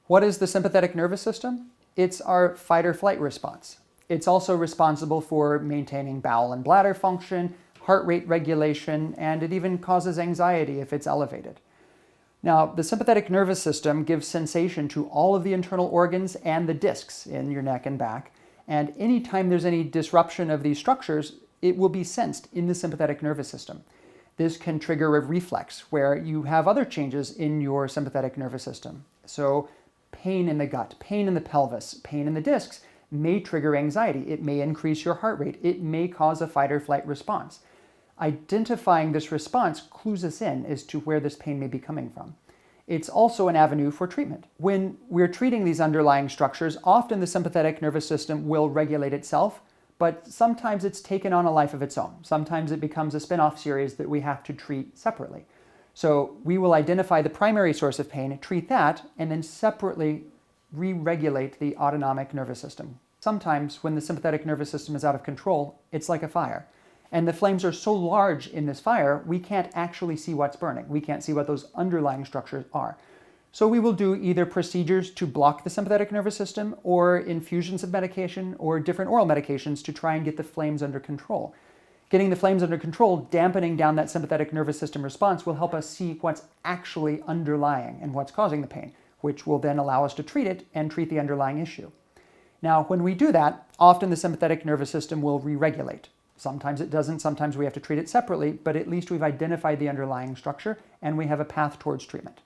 What is the sympathetic nervous system? It's our fight or flight response. It's also responsible for maintaining bowel and bladder function, heart rate regulation, and it even causes anxiety if it's elevated. Now, the sympathetic nervous system gives sensation to all of the internal organs and the discs in your neck and back, and anytime there's any disruption of these structures, it will be sensed in the sympathetic nervous system. This can trigger a reflex where you have other changes in your sympathetic nervous system. So pain in the gut, pain in the pelvis, pain in the discs may trigger anxiety. It may increase your heart rate. It may cause a fight or flight response. Identifying this response clues us in as to where this pain may be coming from. It's also an avenue for treatment. When we're treating these underlying structures, often the sympathetic nervous system will regulate itself, but sometimes it's taken on a life of its own. Sometimes it becomes a spin-off series that we have to treat separately. So we will identify the primary source of pain, treat that, and then separately re-regulate the autonomic nervous system. Sometimes when the sympathetic nervous system is out of control, it's like a fire. And the flames are so large in this fire, we can't actually see what's burning. We can't see what those underlying structures are. So we will do either procedures to block the sympathetic nervous system or infusions of medication or different oral medications to try and get the flames under control. Getting the flames under control, dampening down that sympathetic nervous system response will help us see what's actually underlying and what's causing the pain, which will then allow us to treat it and treat the underlying issue. Now, when we do that, often the sympathetic nervous system will re-regulate. Sometimes it doesn't, sometimes we have to treat it separately, but at least we've identified the underlying structure and we have a path towards treatment.